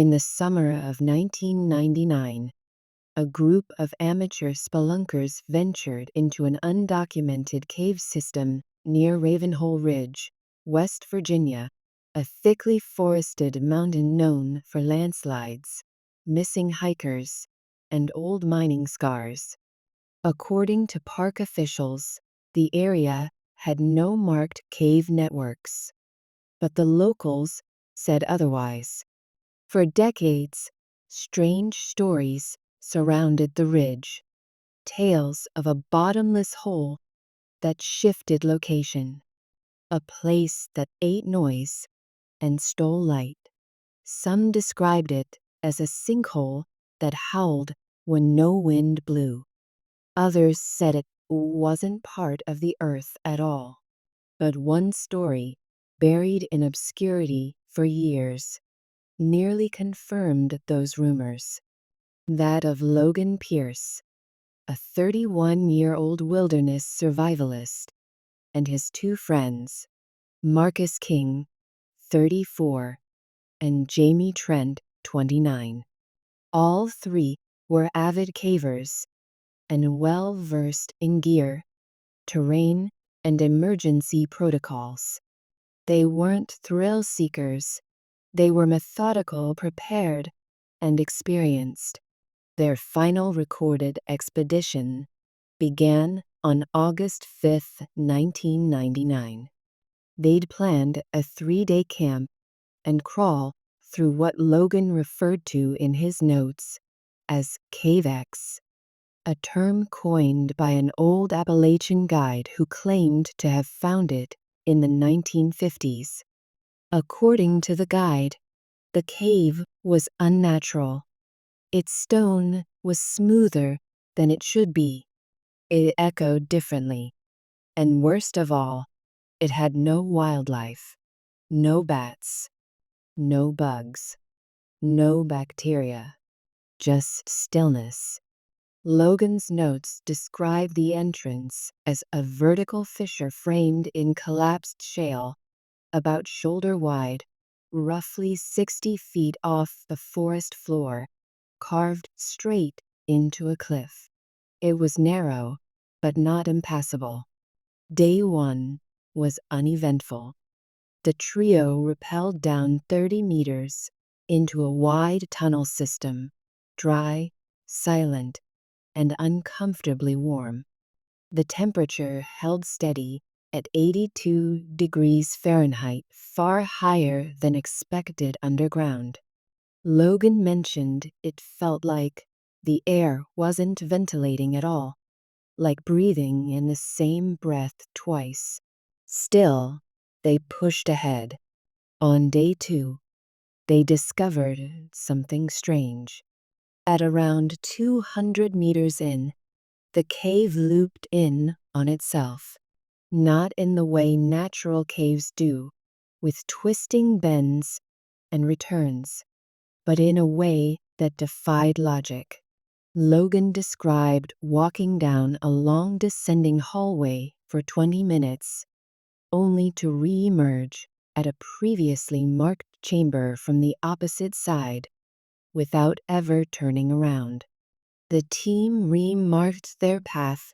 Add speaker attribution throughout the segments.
Speaker 1: In the summer of 1999, a group of amateur spelunkers ventured into an undocumented cave system near Ravenhole Ridge, West Virginia, a thickly forested mountain known for landslides, missing hikers, and old mining scars. According to park officials, the area had no marked cave networks, but the locals said otherwise. For decades, strange stories surrounded the ridge, tales of a bottomless hole that shifted location, a place that ate noise and stole light. Some described it as a sinkhole that howled when no wind blew. Others said it wasn't part of the earth at all. But one story, buried in obscurity for years, nearly confirmed those rumors. That of Logan Pierce, a 31-year-old wilderness survivalist, and his two friends, Marcus King, 34, and Jamie Trent, 29. All three were avid cavers and well-versed in gear, terrain, and emergency protocols. They weren't thrill seekers. They were methodical, prepared, and experienced. Their final recorded expedition began on August 5, 1999. They'd planned a 3-day camp and crawl through what Logan referred to in his notes as Cave X, a term coined by an old Appalachian guide who claimed to have found it in the 1950s. According to the guide, the cave was unnatural. Its stone was smoother than it should be. It echoed differently. And worst of all, it had no wildlife, no bats, no bugs, no bacteria, just stillness. Logan's notes describe the entrance as a vertical fissure framed in collapsed shale, about shoulder wide, roughly 60 feet off the forest floor, carved straight into a cliff. It was narrow, but not impassable. Day 1 was uneventful. The trio rappelled down 30 meters into a wide tunnel system, dry, silent, and uncomfortably warm. The temperature held steady at 82 degrees Fahrenheit, far higher than expected underground. Logan mentioned it felt like the air wasn't ventilating at all, like breathing in the same breath twice. Still, they pushed ahead. On day 2, they discovered something strange. At around 200 meters in, the cave looped in on itself, not in the way natural caves do, with twisting bends and returns, but in a way that defied logic. Logan described walking down a long descending hallway for 20 minutes, only to re-emerge at a previously marked chamber from the opposite side, without ever turning around. The team remarked their path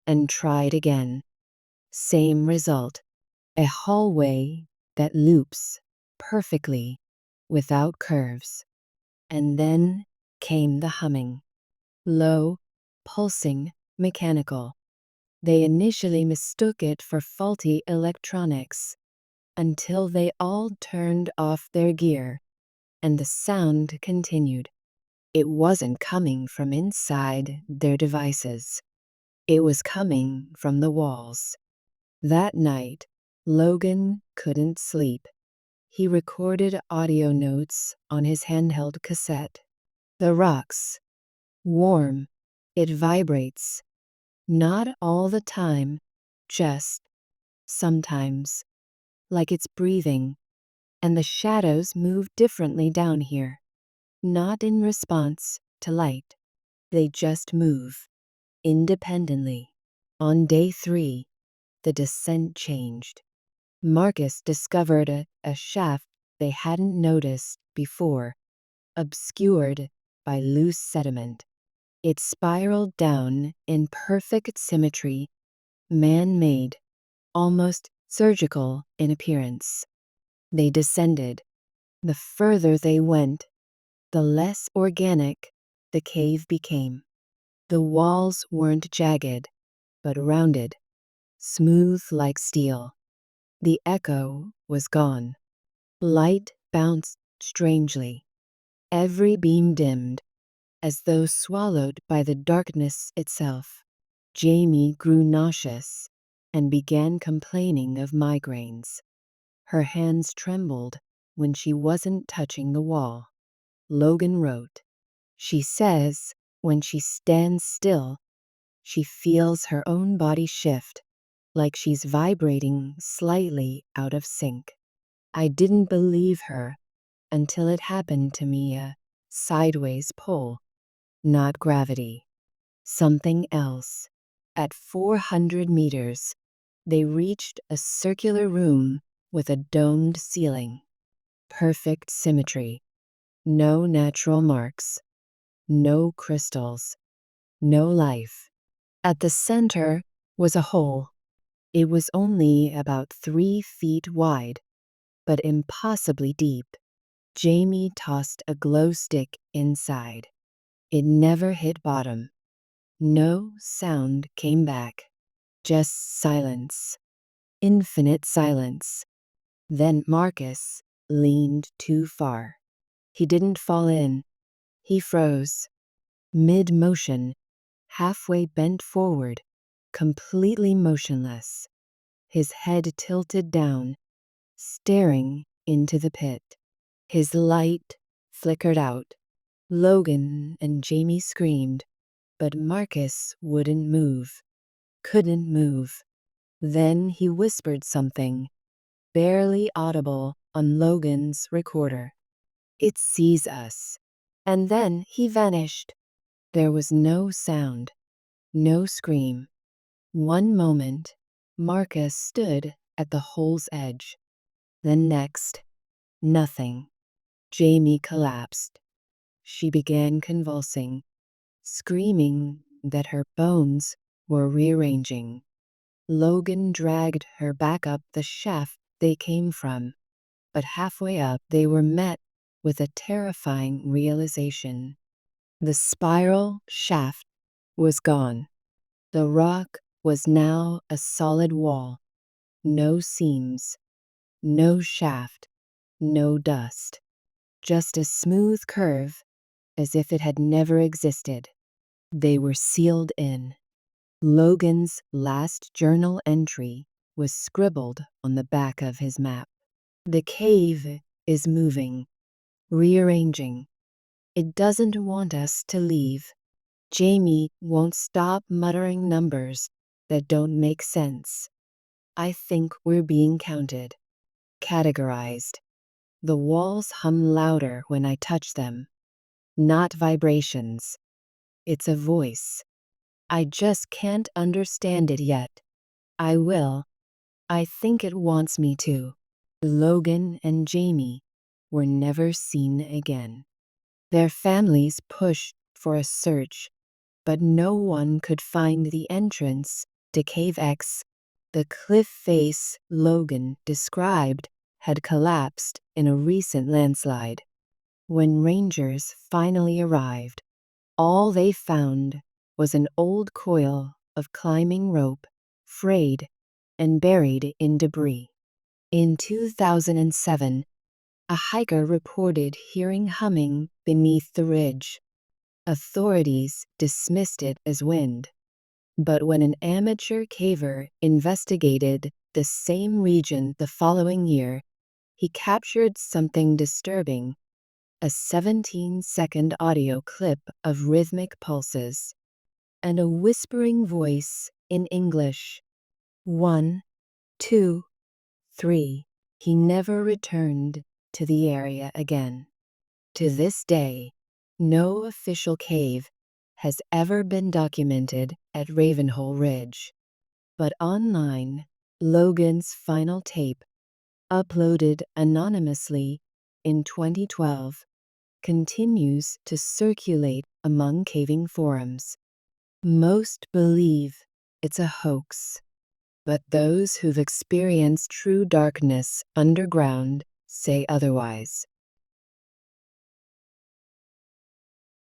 Speaker 1: and tried again. Same result, a hallway that loops perfectly without curves. And then came the humming. Low, pulsing, mechanical. They initially mistook it for faulty electronics, until they all turned off their gear, and the sound continued. It wasn't coming from inside their devices. It was coming from the walls. That night, Logan couldn't sleep. He recorded audio notes on his handheld cassette. The rocks. Warm. It vibrates. Not all the time, just sometimes. Like it's breathing. And the shadows move differently down here. Not in response to light. They just move. Independently. On day 3, the descent changed. Marcus discovered a shaft they hadn't noticed before. obscured by loose sediment. It spiraled down in perfect symmetry, man-made, almost surgical in appearance. They descended. The further they went, the less organic the cave became. The walls weren't jagged, but rounded, smooth like steel. The echo was gone. Light bounced strangely. Every beam dimmed, as though swallowed by the darkness itself. Jamie grew nauseous and began complaining of migraines. Her hands trembled when she wasn't touching the wall. Logan wrote, "She says when she stands still, she feels her own body shift, like she's vibrating slightly out of sync." I didn't believe her until it happened to me, a sideways pull, not gravity, something else. At 400 meters, they reached a circular room with a domed ceiling. Perfect symmetry. No natural marks. No crystals. No life. At the center was a hole. It was only about 3 feet wide, but impossibly deep. Jamie tossed a glow stick inside. It never hit bottom. No sound came back. Just silence. Infinite silence. Then Marcus leaned too far. He didn't fall in. He froze. Mid-motion, halfway bent forward, completely motionless. His head tilted down, staring into the pit. His light flickered out. Logan and Jamie screamed, but Marcus wouldn't move. Couldn't move. Then he whispered something, barely audible on Logan's recorder. "It sees us." And then he vanished. There was no sound, no scream. One moment, Marcus stood at the hole's edge. The next, nothing. Jamie collapsed. She began convulsing, screaming that her bones were rearranging. Logan dragged her back up the shaft they came from, but halfway up they were met with a terrifying realization. The spiral shaft was gone. The rock was now a solid wall. No seams, no shaft, no dust. Just a smooth curve, as if it had never existed. They were sealed in. Logan's last journal entry was scribbled on the back of his map. "The cave is moving, rearranging. It doesn't want us to leave. Jamie won't stop muttering numbers that don't make sense. I think we're being counted, categorized. The walls hum louder when I touch them. Not vibrations. It's a voice. I just can't understand it yet. I will. I think it wants me to." Logan and Jamie were never seen again. Their families pushed for a search, but no one could find the entrance to Cave X. The cliff face Logan described had collapsed in a recent landslide. When rangers finally arrived, all they found was an old coil of climbing rope, frayed and buried in debris. In 2007, a hiker reported hearing humming beneath the ridge. Authorities dismissed it as wind. But when an amateur caver investigated the same region the following year, he captured something disturbing: a 17-second audio clip of rhythmic pulses and a whispering voice in English. 1, 2, 3. He never returned to the area again. To this day, no official cave has ever been documented at Ravenhole Ridge. But online, Logan's final tape, uploaded anonymously in 2012, continues to circulate among caving forums. Most believe it's a hoax, but those who've experienced true darkness underground say otherwise.